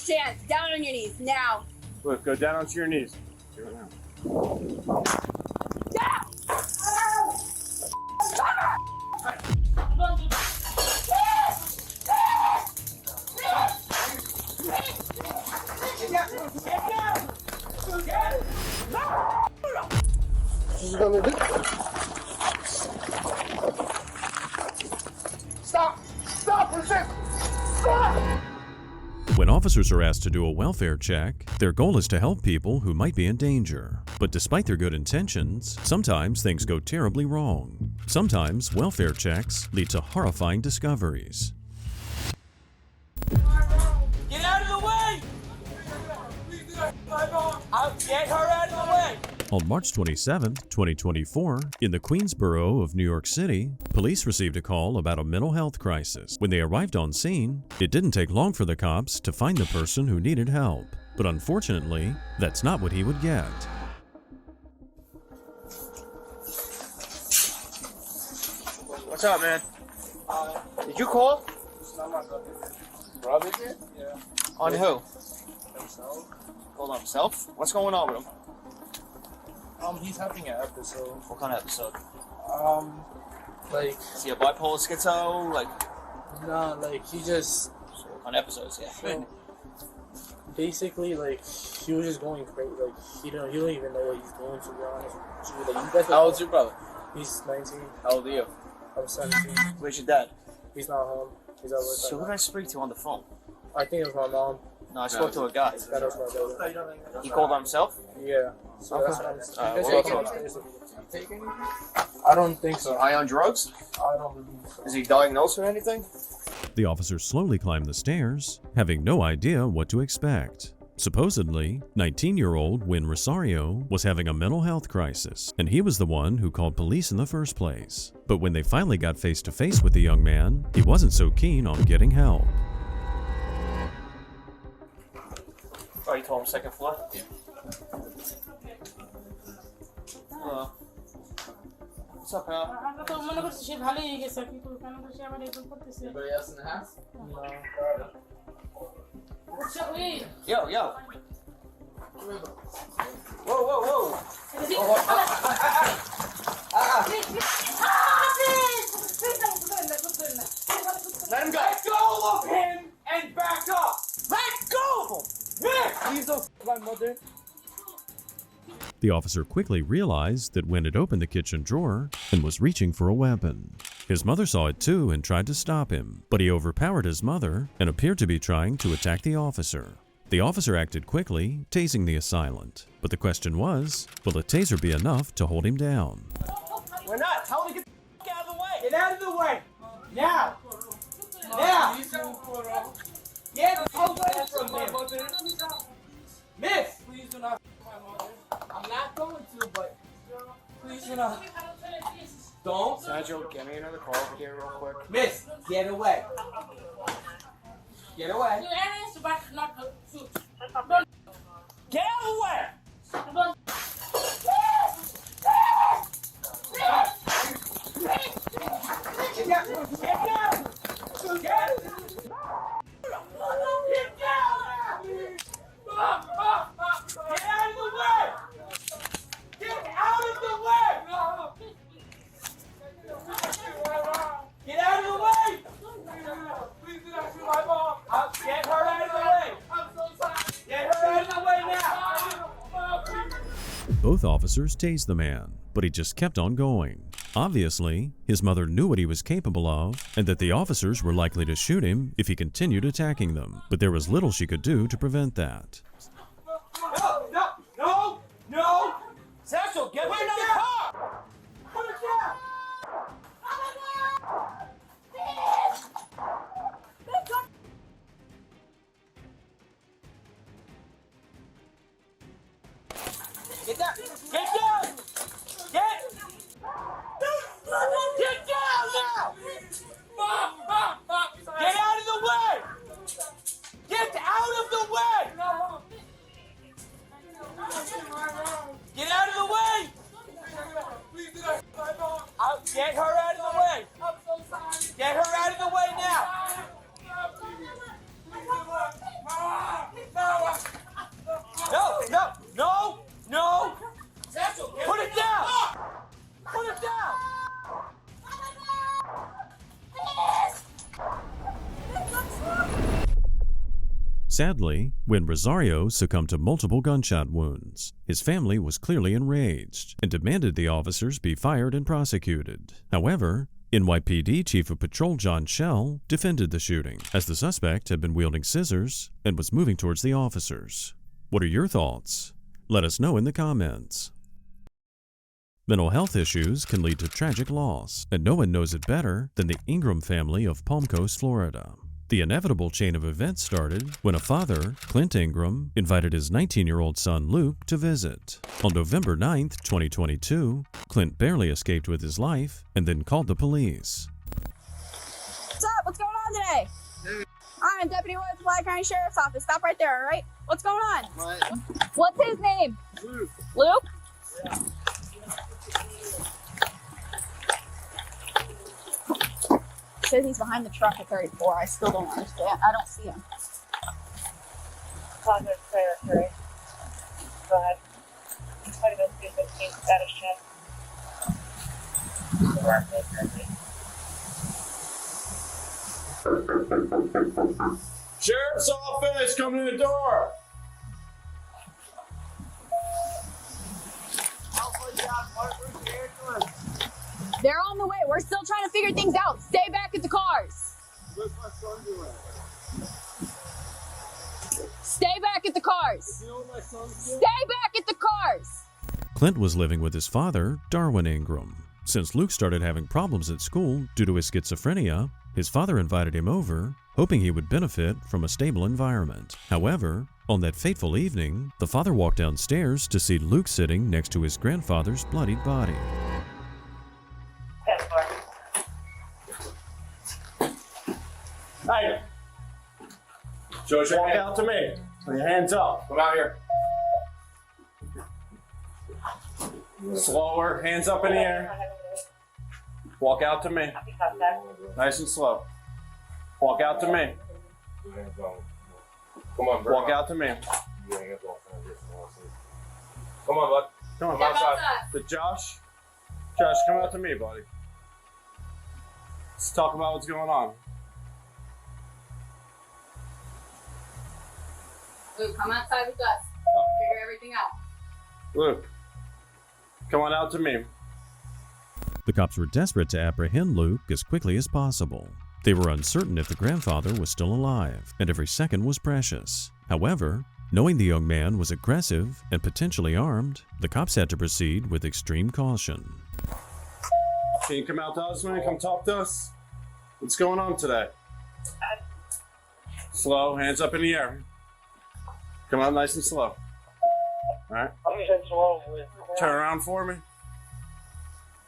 last chance. Down on your knees, now. Look, go down onto your knees. Do it now. Down! Stop! Stop! Resist! Stop! When officers are asked to do a welfare check, their goal is to help people who might be in danger. But despite their good intentions, sometimes things go terribly wrong. Sometimes welfare checks lead to horrifying discoveries. Get out of the way! Get her out of the way! On March 27, 2024, in the Queensboro of New York City, police received a call about a mental health crisis. When they arrived on scene, it didn't take long for the cops to find the person who needed help. But unfortunately, that's not what he would get. What's up, man? Did you call? Brother did? Yeah. On who? Himself. Called on himself? What's going on with him? He's having an episode. What kind of episode? Like, Is he a bipolar schizo? Like, nah, like, he just, what kind of episodes? Yeah. basically, like, he was just going crazy. Like, he don't even know what he's doing, to be honest. Like, you guys, How old's your brother? He's 19. How old are you? I'm 17. Where's your dad? He's not home. He's at work. So who did I speak to on the phone? I think it was my mom. No, I spoke to a guy. That was my brother. He called on himself? Yeah. So Okay. that's what I'm saying. Alright, You what guys else? take anything? You take anything? I don't think so. High on drugs? I don't believe so. Is he diagnosed with anything? The officers slowly climbed the stairs, having no idea what to expect. Supposedly, 19-year-old Win Rosario was having a mental health crisis, and he was the one who called police in the first place. But when they finally got face-to-face with the young man, he wasn't so keen on getting help. Oh, you told him second floor? Yeah. What's up, pal? Anybody else in the house? Yo, yo. Whoa, whoa, whoa. Let him go. Let go of him and back up! Let go of him! Nick! Please don't my mother. The officer quickly realized that Win had opened the kitchen drawer and was reaching for a weapon. His mother saw it too and tried to stop him, but he overpowered his mother and appeared to be trying to attack the officer. The officer acted quickly, tasing the assailant. But the question was, will a taser be enough to hold him down? We're not. Tell him to get the fuck out of the way. Get out of the way. Now. Now. Get away from him. Miss. Please do not my mother. I'm not going to, but please do not. Don't. Sergio, get me another call over here real quick. Miss. Get away. Get away. Get out of the way. Get down. Get down. Get down. Get down. Get out of the way! Get out of the way! Get out of the way! Please do not shoot my mom. Get her out of the way! I'm so sorry. Get her out of the way now! Both officers tased the man, but he just kept on going. Obviously, his mother knew what he was capable of and that the officers were likely to shoot him if he continued attacking them, but there was little she could do to prevent that. No! Satchel, get away from the car! Put it down! Get down! Get down! Get down now! Get out of the way! Get out of the way! Get out of the way! Please do not shoot my mom. Get her out of the way! I'm so sorry. Get her out of the way now! Please do not. Sadly, when Rosario succumbed to multiple gunshot wounds, his family was clearly enraged and demanded the officers be fired and prosecuted. However, NYPD Chief of Patrol John Schell defended the shooting, as the suspect had been wielding scissors and was moving towards the officers. What are your thoughts? Let us know in the comments. Mental health issues can lead to tragic loss, and no one knows it better than the Ingram family of Palm Coast, Florida. The inevitable chain of events started when a father, Clint Ingram, invited his 19-year-old son Luke to visit. On November 9th, 2022, Clint barely escaped with his life and then called the police. What's up? What's going on today? I'm Deputy Woods, Black County Sheriff's Office. Stop right there, all right? What's going on? What's his name? Luke. Luke? Yeah. Says he's behind the truck at 34. I still don't understand. I don't see him. Positive territory. Go ahead. Try to go see if it's status check. Sheriff's office, come to the door. They're on the way. We're still trying to figure things out. Stay back at the cars. Where's my son doing? Stay back at the cars. You know what my son's doing? Stay back at the cars. Clint was living with his father, Darwin Ingram. Since Luke started having problems at school due to his schizophrenia, his father invited him over, hoping he would benefit from a stable environment. However, on that fateful evening, the father walked downstairs to see Luke sitting next to his grandfather's bloodied body. Hey! George, walk out to me. Put your hands up. Come out here. Slower, hands up in the air. Walk out to me. Nice and slow. Walk out to me. Come on, bro. Walk out to me. Come on, bud. Come on, Step outside. But Josh, come out to me, buddy. Let's talk about what's going on. Luke, come outside with us. Figure everything out. Luke, come on out to me. The cops were desperate to apprehend Luke as quickly as possible. They were uncertain if the grandfather was still alive, and every second was precious. However, knowing the young man was aggressive and potentially armed, the cops had to proceed with extreme caution. Can you come out to us, man? Come talk to us. What's going on today? Slow, hands up in the air. Come out nice and slow. All right. Turn around for me.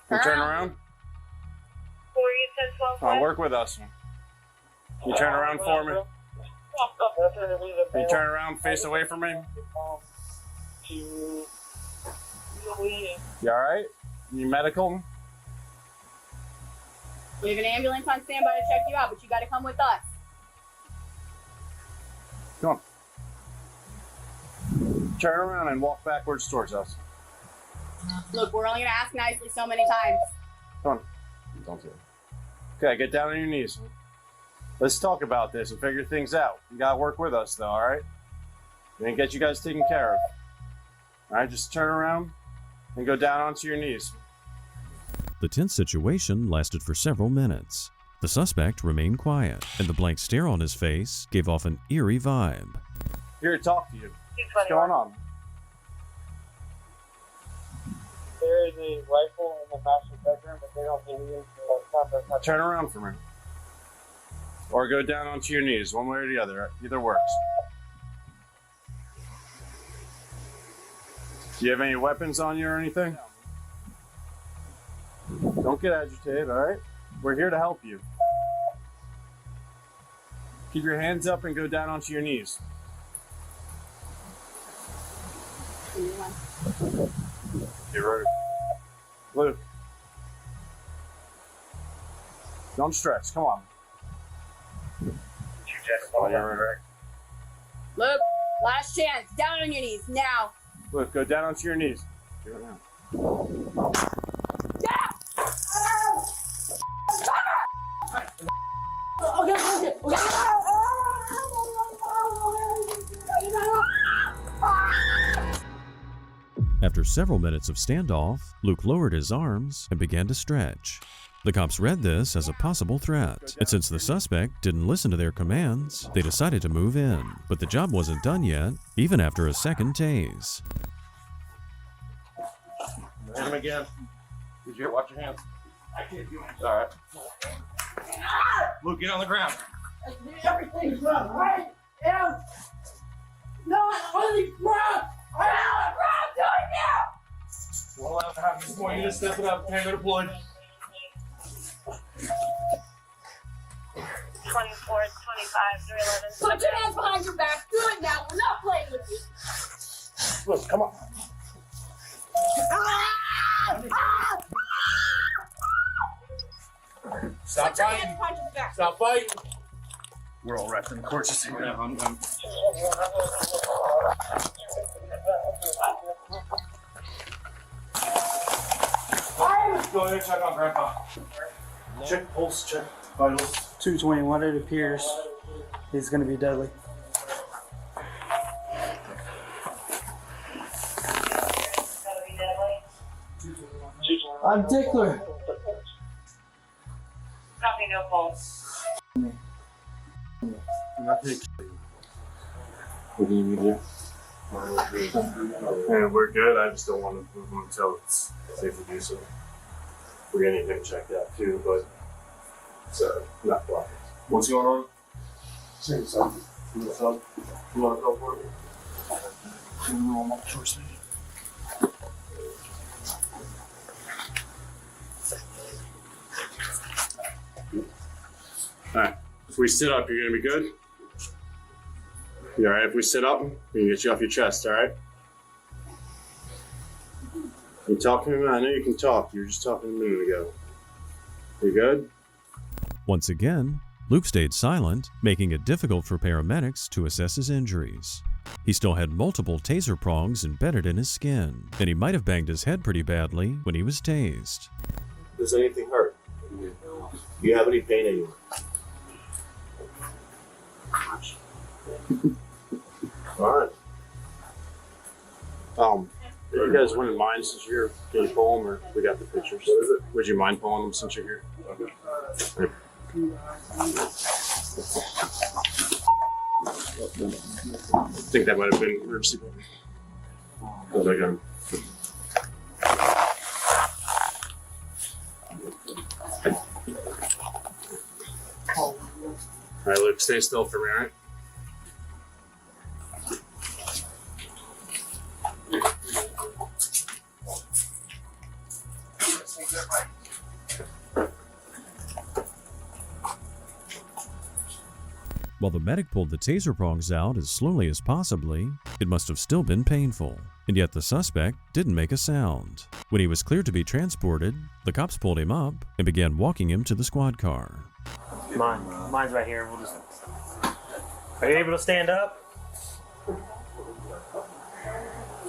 You turn around. Come on, work with us. You turn around for me. You turn around, face away from me. You all right? You medical? We have an ambulance on standby to check you out, but you got to come with us. Come on. Turn around and walk backwards towards us. Look, we're only going to ask nicely so many times. Come on. Don't do it. Okay, get down on your knees. Let's talk about this and figure things out. You gotta work with us though, alright? We're gonna get you guys taken care of. Alright, just turn around and go down onto your knees. The tense situation lasted for several minutes. The suspect remained quiet, and the blank stare on his face gave off an eerie vibe. Here to talk to you. What's going on? There is a rifle in the master bedroom, but they don't believe it. Turn around for me. Or go down onto your knees, one way or the other. Either works. Do you have any weapons on you or anything? Don't get agitated, alright? We're here to help you. Keep your hands up and go down onto your knees. Get ready. Luke. Don't stress, come on. Luke, last chance. Down on your knees, now. Luke, go down onto your knees. Do it now. After several minutes of standoff, Luke lowered his arms and began to stretch. The cops read this as a possible threat, and since the suspect didn't listen to their commands, they decided to move in. But the job wasn't done yet, even after a second tase. Hit him again. Did you watch your hands? I can't do it. All right. Luke, get on the ground. Everything's wrong, right? Yeah. No, holy crap! I know what I'm doing now! Won't allow it to happen this morning. You just step it up. Tango deployed. 24, 25, 311. Put your hands behind your back. Do it now. We're not playing with you. Luke, come on. Stop Put your hands fighting! behind your back. Stop fighting! We're all wrapped in the court system here. I'm Go ahead and check on Grandpa. Check pulse, check vitals. 221, it appears he's going to be deadly. I'm Dickler. Copy, no pulse. What do you need to do? And we're good. I just don't want to move them until it's safe to do so. We're gonna need him checked out too, but it's not blocking. What's going on? Same something. You want to go for it? Alright, if we sit up, you're gonna be good? You alright if we sit up? We can get you off your chest, alright? You talking to me? I know you can talk. You were just talking a minute ago. You good? Once again, Luke stayed silent, making it difficult for paramedics to assess his injuries. He still had multiple taser prongs embedded in his skin, and he might have banged his head pretty badly when he was tased. Does anything hurt? Do you have any pain anywhere? Alright. You guys wouldn't mind since you're here? Can you pull them, or we got the pictures? What is it? Would you mind pulling them since you're here? Okay. I think that might have been emergency. How's that going? Alright, Luke, stay still for me, alright? While the medic pulled the taser prongs out as slowly as possibly, it must have still been painful, and yet the suspect didn't make a sound. When he was cleared to be transported, the cops pulled him up and began walking him to the squad car. Mine's right here. We'll just. Are you able to stand up?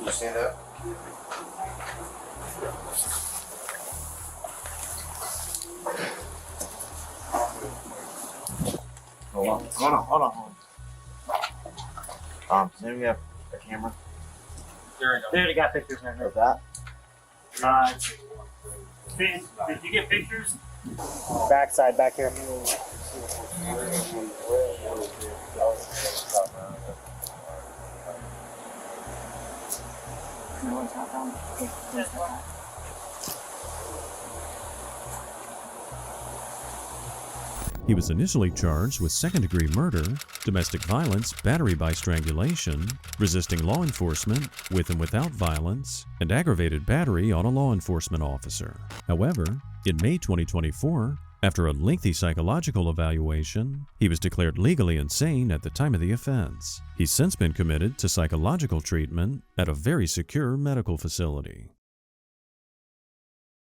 You stand up? Hold on. Maybe we have a camera. There we go. They already got pictures in Of that? Did you get pictures? Backside, back here. He was initially charged with second-degree murder, domestic violence, battery by strangulation, resisting law enforcement with and without violence, and aggravated battery on a law enforcement officer. However, in May 2024, after a lengthy psychological evaluation, he was declared legally insane at the time of the offense. He's since been committed to psychological treatment at a very secure medical facility.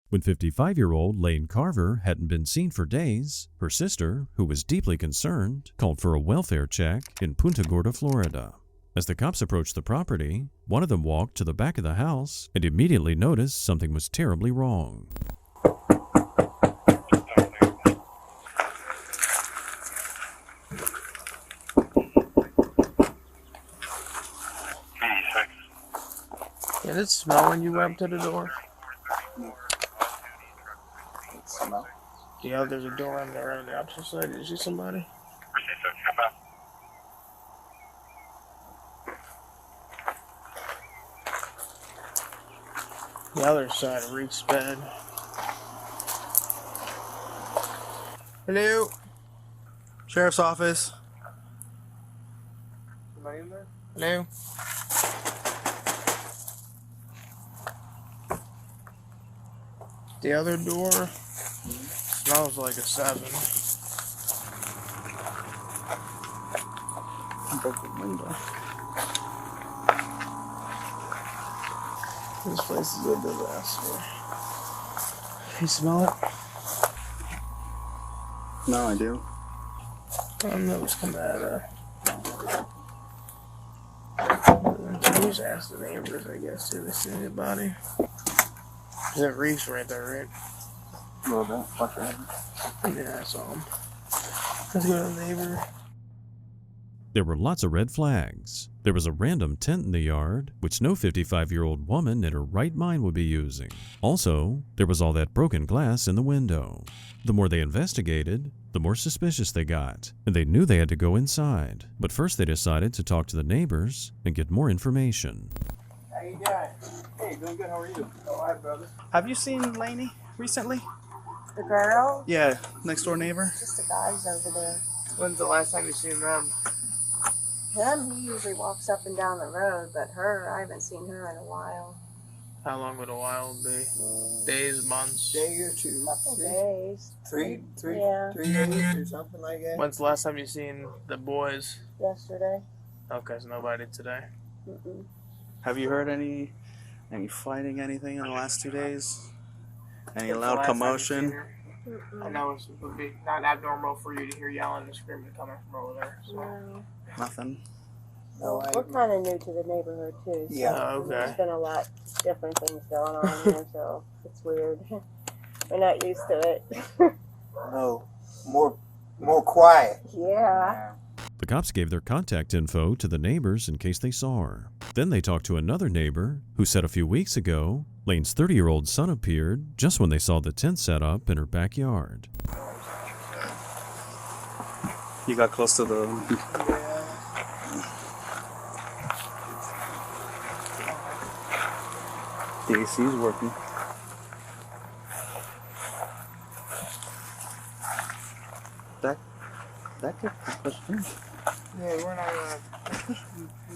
When 55-year-old Lane Carver hadn't been seen for days, her sister, who was deeply concerned, called for a welfare check in Punta Gorda, Florida. As the cops approached the property, one of them walked to the back of the house and immediately noticed something was terribly wrong. Did it smell when you went up to the door? Smell? Yeah, there's a door on there on the opposite side. Did you see somebody? The other side reeks bad. Hello? Sheriff's office. Somebody in there? Hello? The other door smells like a 7. Broke the window. This place is a disaster. You smell it? No, I do. I don't know what's coming out of. You just ask the neighbors, I guess, if they see anybody. There's a reef's right there, right? A little bit. Watch your head. Yeah, I saw him. Let's go to the neighbor. There were lots of red flags. There was a random tent in the yard, which no 55-year-old woman in her right mind would be using. Also, there was all that broken glass in the window. The more they investigated, the more suspicious they got, and they knew they had to go inside. But first they decided to talk to the neighbors and get more information. How you doing? Hey, doing good. How are you? All right, brother. Have you seen Lainey recently? The girl? Yeah, next door neighbor. Just the guys over there. When's the last time you seen them? Him, he usually walks up and down the road, but her, I haven't seen her in a while. How long would a while be? Days, months? Day or two. Couple days. Three Yeah. 3 days or something like that. When's the last time you seen the boys? Yesterday. Okay, so nobody today. Mm-mm. Have you heard any fighting, anything in the last 2 days? Any When's the loud last time you commotion? seen her? I know it would be not abnormal for you to hear yelling and screaming coming from over there. So. No. Nothing. No, We're kind of new to the neighborhood, too. So Yeah. Oh, okay. There's been a lot different things going on here, so it's weird. We're not used to it. No, more quiet. Yeah. The cops gave their contact info to the neighbors in case they saw her. Then they talked to another neighbor who said a few weeks ago, Lane's 30-year-old son appeared just when they saw the tent set up in her backyard. You got close to the... The AC's working. That could push through. Yeah, we're not gonna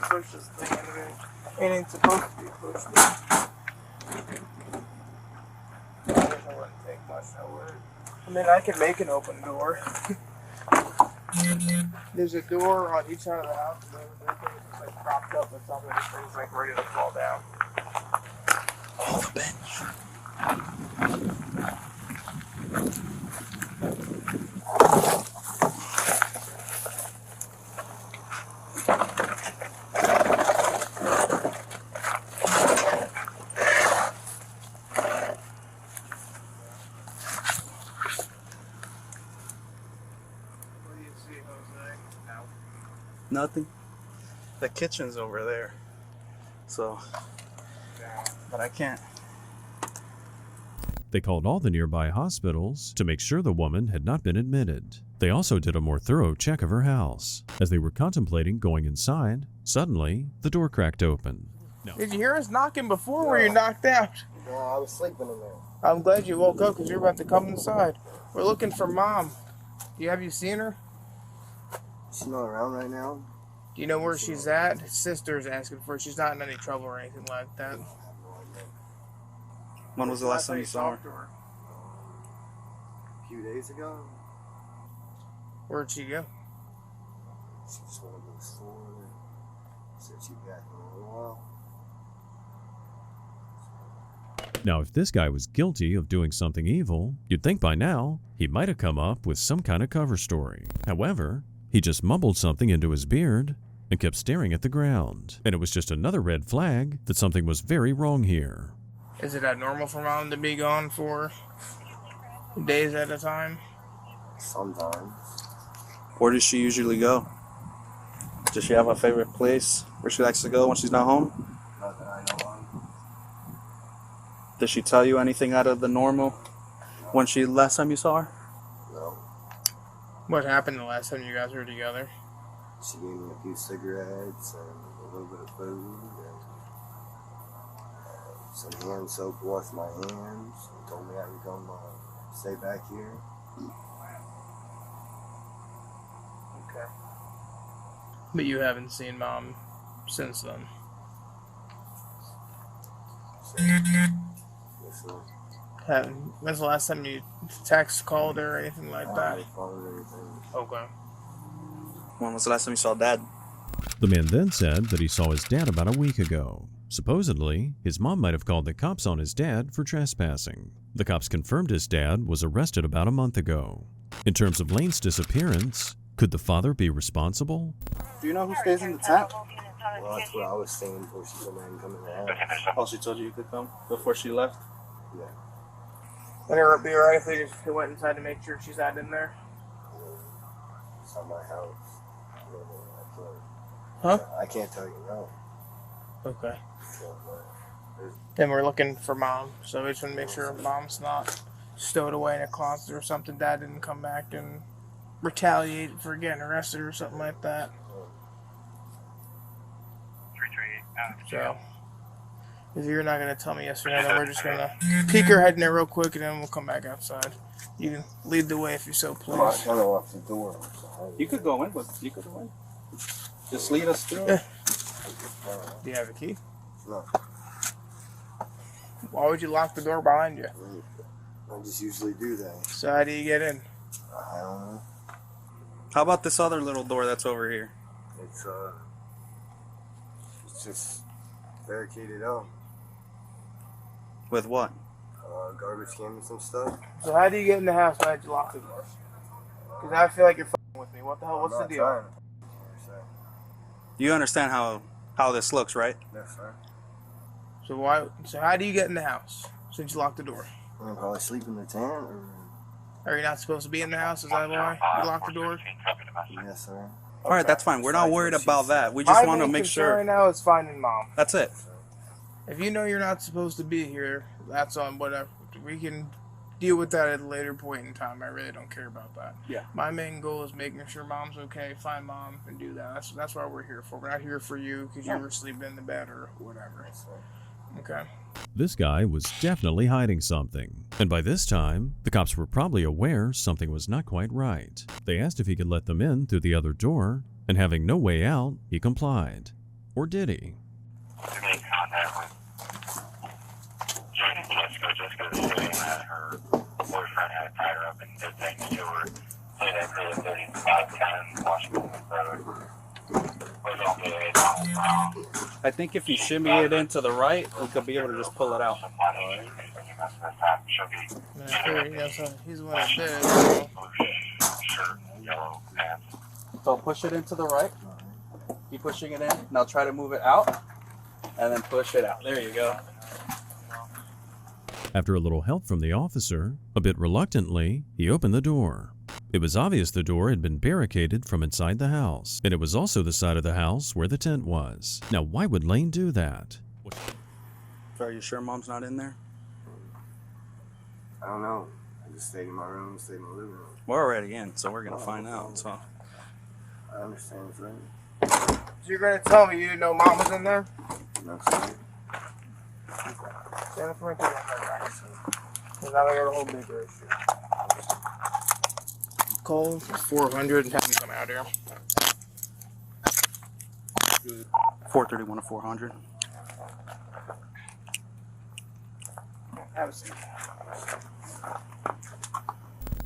push this thing anyway. It ain't supposed to be pushed. I guess I wouldn't take much, I would. I mean, I could make an open door. There's a door on each side of the house, and everything is just like propped up with something. This thing's like ready to fall down. Oh, the bench. What do you see, Jose? No. Nothing. The kitchen's over there. So, but I can't. They called all the nearby hospitals to make sure the woman had not been admitted. They also did a more thorough check of her house. As they were contemplating going inside, suddenly the door cracked open. Did you hear us knocking before? Were you knocked out? No, I was sleeping in there. I'm glad you woke up because you're about to come inside. We're looking for Mom. Have you seen her? She's not around right now. Do you know where she's at? His sister's asking for her. She's not in any trouble or anything like that. When was the last time you saw her? to her? A few days ago. Where'd she go? She just went to the store and said she'd be back in a little while. Now, if this guy was guilty of doing something evil, you'd think by now he might have come up with some kind of cover story. However, he just mumbled something into his beard and kept staring at the ground. And it was just another red flag that something was very wrong here. Is it abnormal for Mom to be gone for days at a time? Sometimes. Where does she usually go? Does she have a favorite place where she likes to go when she's not home? Not that I know of. Did she tell you anything out of the normal when last time you saw her? No. What happened the last time you guys were together? She gave me a few cigarettes and a little bit of food and some hand soap to wash my hands. And told me I could come stay back here. Okay. But you haven't seen Mom since then? Yes, sir. When's the last time you text, called her, or anything like that? I called her anything. Okay. When was the last time you saw Dad? The man then said that he saw his dad about a week ago. Supposedly, his mom might have called the cops on his dad for trespassing. The cops confirmed his dad was arrested about a month ago. In terms of Lane's disappearance, could the father be responsible? Do you know who stays in the tent? Well, that's what I was saying before she told me I can come in the house. Oh, she told you could come before she left? Yeah. Would it be alright if they just went inside to make sure she's not in there? It's not my house. Huh? I can't tell you no. Okay. Then we're looking for Mom, so we just want to make sure Mom's not stowed away in a closet or something. Dad didn't come back and retaliate for getting arrested or something like that. So, if you're not going to tell me yes or no, then we're just going to peek our head in there real quick and then we'll come back outside. You can lead the way if you're so pleased. I kind of locked the door. You could go in, but you could go in. Just lead us through. Do you have a key? No. Why would you lock the door behind you? I just usually do that. So how do you get in? I don't know. How about this other little door that's over here? It's just barricaded up. With what? Garbage cans and stuff. So how do you get in the house? Why did you lock the door? Because I feel like you're f***ing with me. What the hell? What's the deal? You understand how this looks, right? Yes, sir. So how do you get in the house since you locked the door? I'll probably sleep in the tent or... Are you not supposed to be in the house? Is that why you locked the door? Yes, sir. All right, that's fine. We're not worried about that. We just want to make sure. Right now is finding Mom. That's it. If you know you're not supposed to be here, that's on whatever. We can deal with that at a later point in time. I really don't care about that. Yeah. My main goal is making sure Mom's okay, find Mom, and do that. That's why we're here for. We're not here for you because you were sleeping in the bed or whatever. Okay. This guy was definitely hiding something, and by this time, the cops were probably aware something was not quite right. They asked if he could let them in through the other door, and having no way out, he complied. Or did he? To make contact with Jessica was saying that her boyfriend had tied her up and did things to her. Say that they were 3510 Washington Road. I think if you shimmy it into the right, we could be able to just pull it out. He's one of this. So push it into the right. Keep pushing it in. Now try to move it out. And then push it out. There you go. After a little help from the officer, a bit reluctantly, he opened the door. It was obvious the door had been barricaded from inside the house, and it was also the side of the house where the tent was. Now, why would Lane do that? So are you sure Mom's not in there? I don't know. I just stayed in my room, stayed in my living room. We're already in, so we're going to find out. So I understand, friend. So you're going to tell me you didn't know Mom was in there? No, sir. Stand up for me, because now I got a whole bigger issue. Call 400 and have them come out here. 431 to 400. Have a seat.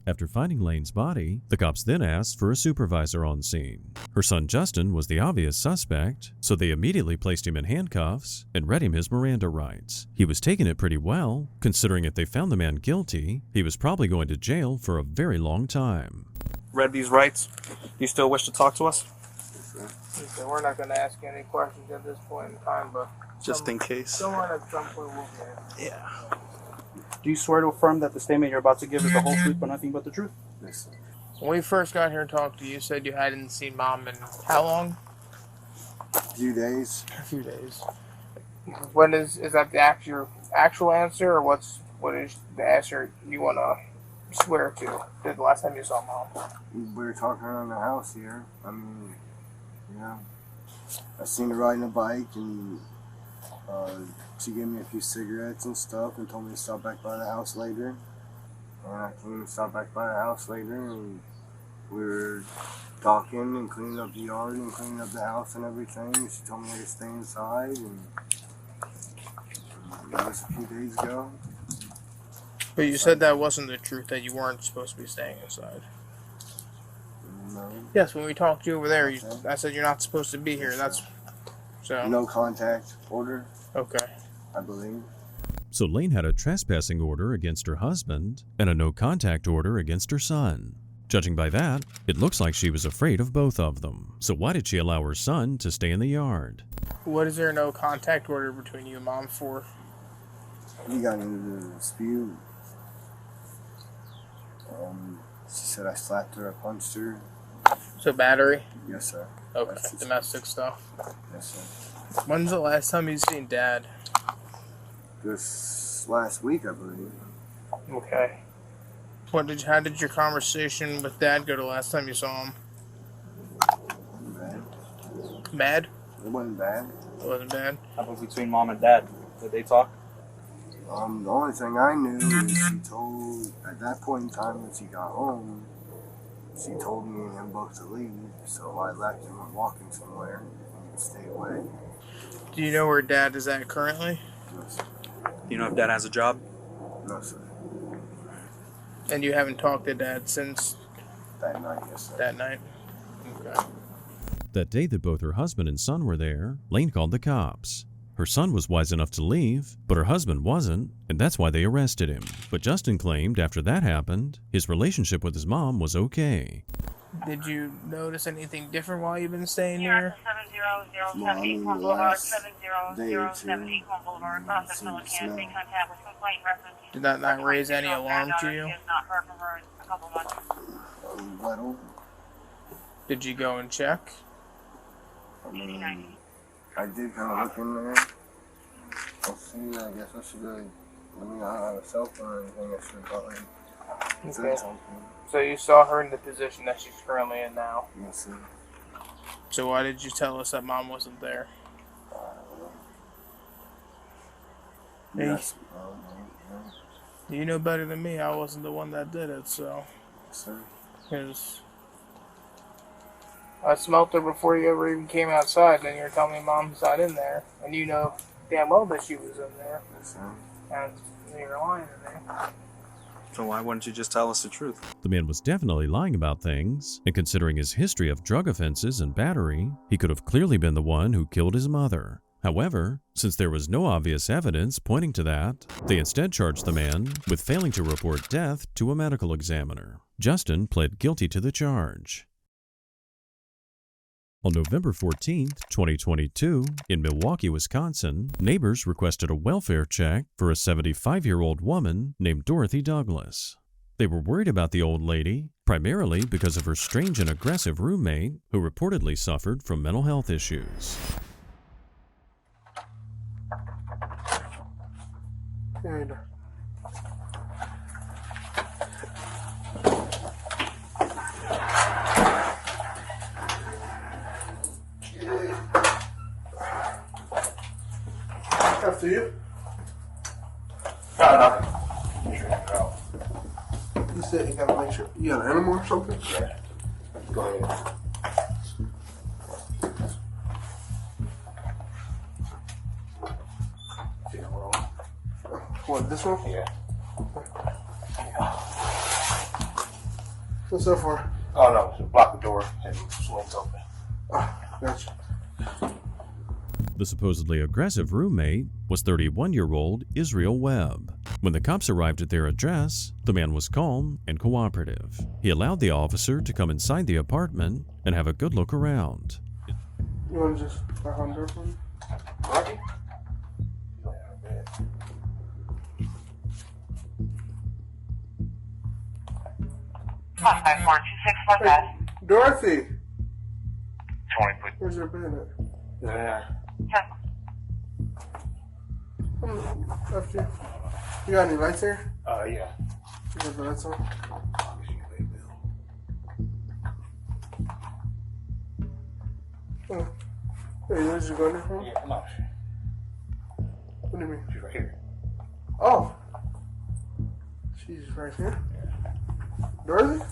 After finding Lane's body, the cops then asked for a supervisor on scene. Her son Justin was the obvious suspect, so they immediately placed him in handcuffs and read him his Miranda rights. He was taking it pretty well, considering if they found the man guilty, he was probably going to jail for a very long time. Read these rights. Do you still wish to talk to us? So we're not going to ask any questions at this point in time, but... Just in case. Someone at some point will be. Yeah. Do you swear to affirm that the statement you're about to give is the whole truth but nothing but the truth? Yes, sir. When we first got here and talked to you, you said you hadn't seen Mom in how long? A few days. A few days. What is that the actual answer, or what is the answer you want to swear to? The last time you saw Mom? We were talking around the house here. I mean, you know, I seen her riding a bike, and she gave me a few cigarettes and stuff and told me to stop back by the house later. And I came and stopped back by the house later, and we were talking and cleaning up the yard and cleaning up the house and everything. She told me I could stay inside, and that was a few days ago. But you said that wasn't the truth, that you weren't supposed to be staying inside. No. Yes, when we talked to you over there, I said you're not supposed to be here. That's so. No contact order. Okay. I believe. So Lane had a trespassing order against her husband and a no-contact order against her son. Judging by that, it looks like she was afraid of both of them. So why did she allow her son to stay in the yard? What is there no contact order between you and Mom for? We got into the dispute. She said I slapped her, I punched her. So battery? Yes, sir. Okay, domestic stuff. Yes, sir. When's the last time you've seen Dad? This last week, I believe. Okay. How did your conversation with Dad go the last time you saw him? Bad. Bad? It wasn't bad. It wasn't bad? How about between Mom and Dad? Did they talk? The only thing I knew is she told, at that point in time when she got home, she told me and him both to leave, so I left and went walking somewhere and stay away. Do you know where Dad is at currently? No, sir. Do you know if Dad has a job? No, sir. And you haven't talked to Dad since that night? Yes, sir. That night? Okay. That day that both her husband and son were there, Lane called the cops. Her son was wise enough to leave, but her husband wasn't, and that's why they arrested him. But Justin claimed after that happened, his relationship with his mom was okay. Did you notice anything different while you've been staying here? Well, I mean, the last day or two, did that not raise any alarm to you? Little. Did you go and check? I mean, I did kind of look in there. Let's see, I guess I should really, I don't have a cell phone or anything. I should probably say something. So you saw her in the position that she's currently in now? Yes, sir. So why did you tell us that Mom wasn't there? Yes. You know better than me. I wasn't the one that did it, so. Yes, sir. Because I smelt her before you ever even came outside, and you're telling me Mom's not in there, and you know damn well that she was in there. Yes, sir. And you're lying in there. So why wouldn't you just tell us the truth? The man was definitely lying about things, and considering his history of drug offenses and battery, he could have clearly been the one who killed his mother. However, since there was no obvious evidence pointing to that, they instead charged the man with failing to report death to a medical examiner. Justin pled guilty to the charge. On November 14, 2022, in Milwaukee, Wisconsin, neighbors requested a welfare check for a 75-year-old woman named Dorothy Douglas. They were worried about the old lady, primarily because of her strange and aggressive roommate, who reportedly suffered from mental health issues. Good. After you? You said you gotta make sure you got an animal or something? Yeah. Go ahead. What, this one? Yeah. What's that for? Oh no, just block the door and swings open. Gotcha. The supposedly aggressive roommate was 31-year-old Israel Webb. When the cops arrived at their address, the man was calm and cooperative. He allowed the officer to come inside the apartment and have a good look around. You want to just knock on the door for me? Rocky? Hey, Dorothy! Where's your bed at? Yeah. After you. You got any lights here? Yeah. You got the lights on? Oh. Hey, where's you going there from? Yeah, come on. What do you mean? She's right here. Oh. She's right here? Dorothy?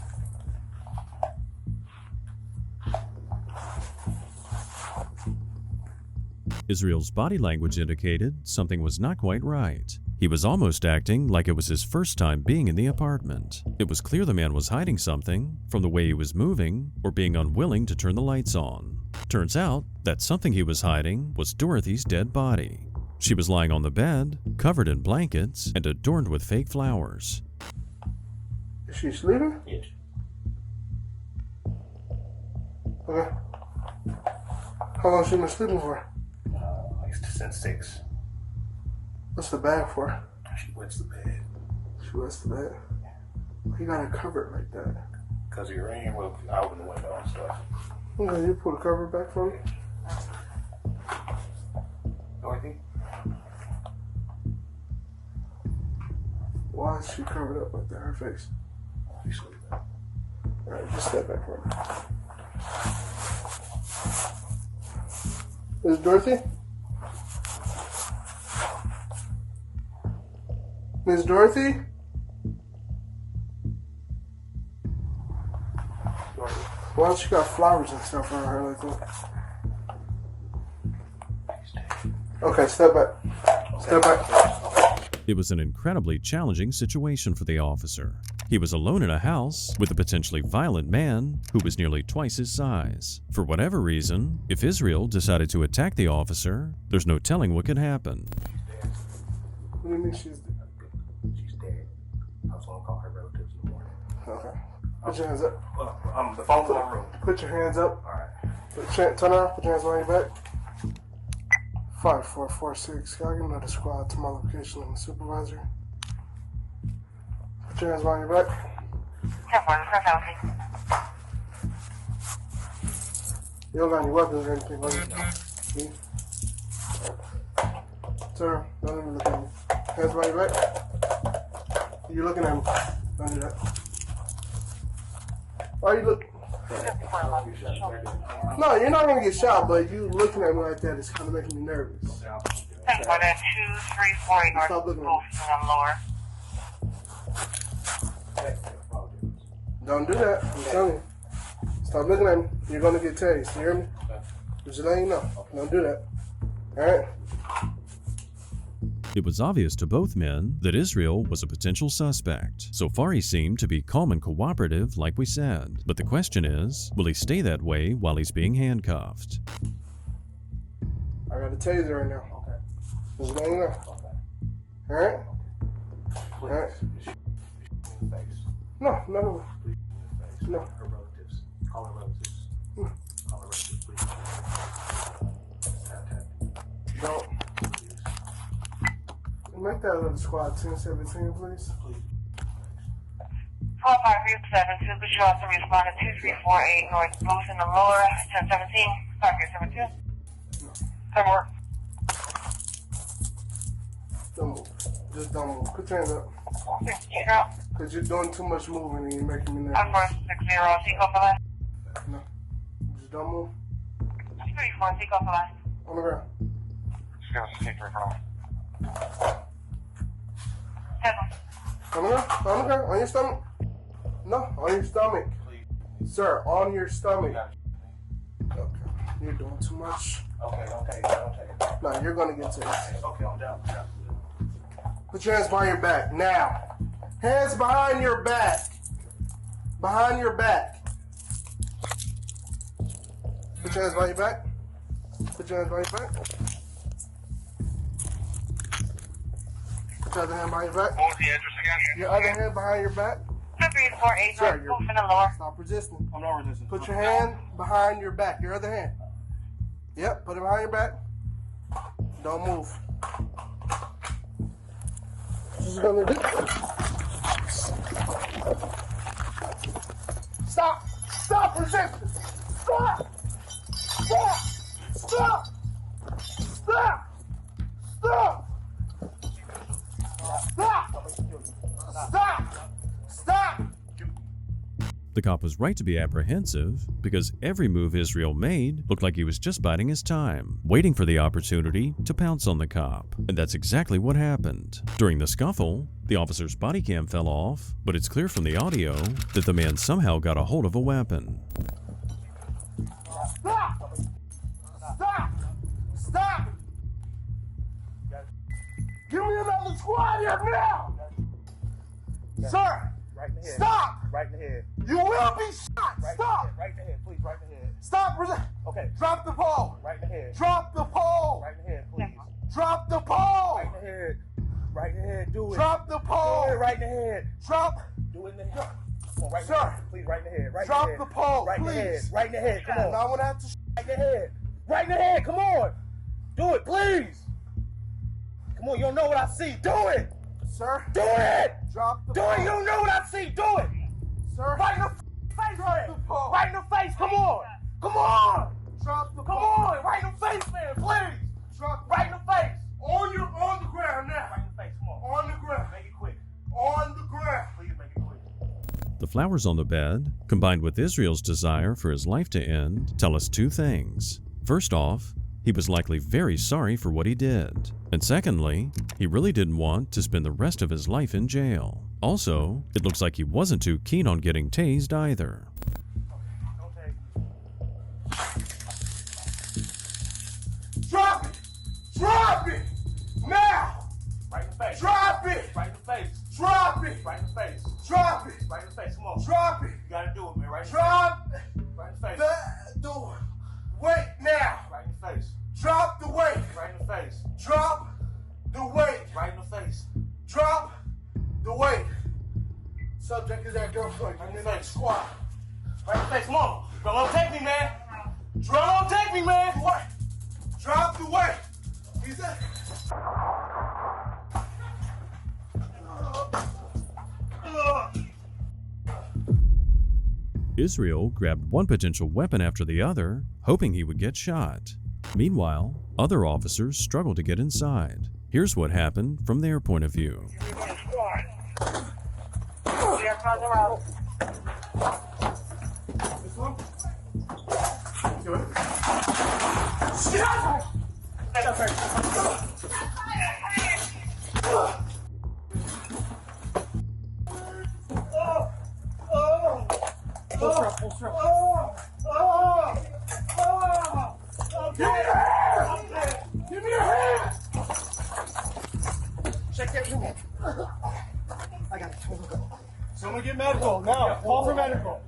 Israel's body language indicated something was not quite right. He was almost acting like it was his first time being in the apartment. It was clear the man was hiding something from the way he was moving or being unwilling to turn the lights on. Turns out that something he was hiding was Dorothy's dead body. She was lying on the bed, covered in blankets and adorned with fake flowers. Is she sleeping? Yes. Okay. How long has she been sleeping for? Like since 6. What's the bag for? She wets the bed. She wets the bed? Why you got it covered like that? Because of your rain, well, I open the window and stuff. Okay, you pull the cover back for me? Dorothy? Why is she covered up like that? Her face? She's sleeping. Alright, just step back for me. Is Dorothy? Miss Dorothy? Why don't you got flowers and stuff on her like that? Okay, step back. Step back. It was an incredibly challenging situation for the officer. He was alone in a house with a potentially violent man who was nearly twice his size. For whatever reason, if Israel decided to attack the officer, there's no telling what could happen. What do you mean she's dead? She's dead. I was going to call her relatives in the morning. Okay. Put your hands up. The phone's in my room. Put your hands up. Alright. Turn around. Put your hands behind your back. 5446. Can I get another squad to my location? I'm the supervisor. Put your hands behind your back. You don't got any weapons or anything, do you? Sir, don't even look at me. Hands behind your back. You're looking at me. Don't do that. Why you look? No, you're not gonna get shot, but you looking at me like that is kind of making me nervous. 2348 North. Stop looking at me. Don't do that. I'm telling you. Stop looking at me. You're gonna get tased. You hear me? Just letting you know. Don't do that. All right. It was obvious to both men that Israel was a potential suspect. So far he seemed to be calm and cooperative like we said. But the question is, will he stay that way while he's being handcuffed? I got a taser right now. Okay. Just letting you know. All right? All right. No. No. Her relatives. Call her relatives. No. Call her relatives, please. Don't. Make that little squad 1017, please. 4537, to be sure to respond to 2348 North Booth in the lower 1017, 5372. Come work. Don't move. Just don't move. Put your hands up. 60, because you're doing too much moving and you're making me nervous. I'm for 60, seek off the left. No. Just don't move. 34, seek off the left. On the ground. On the ground? On the ground? On your stomach? No, on your stomach. Sir, on your stomach. Okay. You're doing too much. Okay. No, you're gonna get to it. Okay, I'm down. Put your hands behind your back. Now. Hands behind your back. Behind your back. Put your hands behind your back. Put your hands behind your back. Put your other hand behind your back. What was the address again? Your other hand behind your back. 2348 Sir, North Booth in the lower. Stop resisting. I'm not resisting. Put your hand behind your back. Your other hand. Yep, put it behind your back. Don't move. This is gonna do. Stop! Stop resisting! Stop! Stop! Stop! Stop! Stop! The cop was right to be apprehensive because every move Israel made looked like he was just biding his time, waiting for the opportunity to pounce on the cop. And that's exactly what happened. During the scuffle, the officer's body cam fell off, but it's clear from the audio that the man somehow got a hold of a weapon. Stop! Stop! Stop! Give me another squad here now! Sir! Right in the head. Stop! Right in the head. You will be shot! Right Stop! Right in the head, please. Right in the head. Stop! Okay. Drop the pole! Right in the head. Drop the pole! Right in the head, please. Drop the pole! Right in the head. Right in the head. Do it. Drop the pole! Do it right in the head. Drop! Do it in the head. Come on, right in Sir! the head. Please, right in the head. Right Drop in the head. the pole, right please! In the head. Right in the head. Come on. Now I'm gonna have to right in the head. Right in the head. Come on. Do it, please. Come on, you don't know what I see. Do it! Sir! Do it! Drop the Do pole! it! You don't know what I see. Do it! Sir! Right in the face, Drop the pole! Right in the face. Come on! Come on! Drop the Come pole! on! Right in the face, man, please! Drop Right in the face! on the ground now! Right in the face, come on. On the ground! Make it quick. On the ground! Please make it quick. The flowers on the bed, combined with Israel's desire for his life to end, tell us two things. First off, he was likely very sorry for what he did. And secondly, he really didn't want to spend the rest of his life in jail. Also, it looks like he wasn't too keen on getting tased either. Drop it! Drop it! Now! Right in the face. Drop it! Right in the face. Drop it! Right in the face. Drop it! Right in the face. Come on. Drop it! You gotta do it, man. Right in the Drop face. Right in the face. the weight now! Right in the face. Drop the weight! Right in the face. Drop the weight! Right in the face. Drop the weight! Subject is that girlfriend. I'm in that squad. Right in the face. Come on. Don't take me, man. Drop Don't take me, man. the weight! Drop the weight! He's at. Israel grabbed one potential weapon after the other, hoping he would get shot. Meanwhile, other officers struggled to get inside. Here's what happened from their point of view. We are further out. This one? Do it. Give me your hand! Check that room. I got it. Someone get medical now. Call for medical.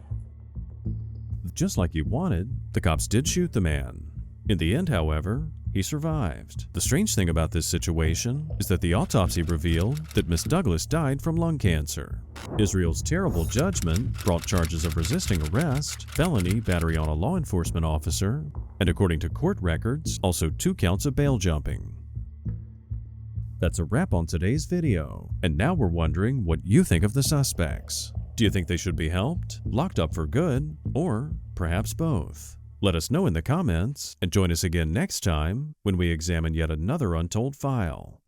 Just like he wanted, the cops did shoot the man. In the end, however, he survived. The strange thing about this situation is that the autopsy revealed that Miss Douglas died from lung cancer. Israel's terrible judgment brought charges of resisting arrest, felony battery on a law enforcement officer, and according to court records, also 2 counts of bail jumping. That's a wrap on today's video, and now we're wondering what you think of the suspects. Do you think they should be helped, locked up for good, or perhaps both? Let us know in the comments, and join us again next time when we examine yet another untold file.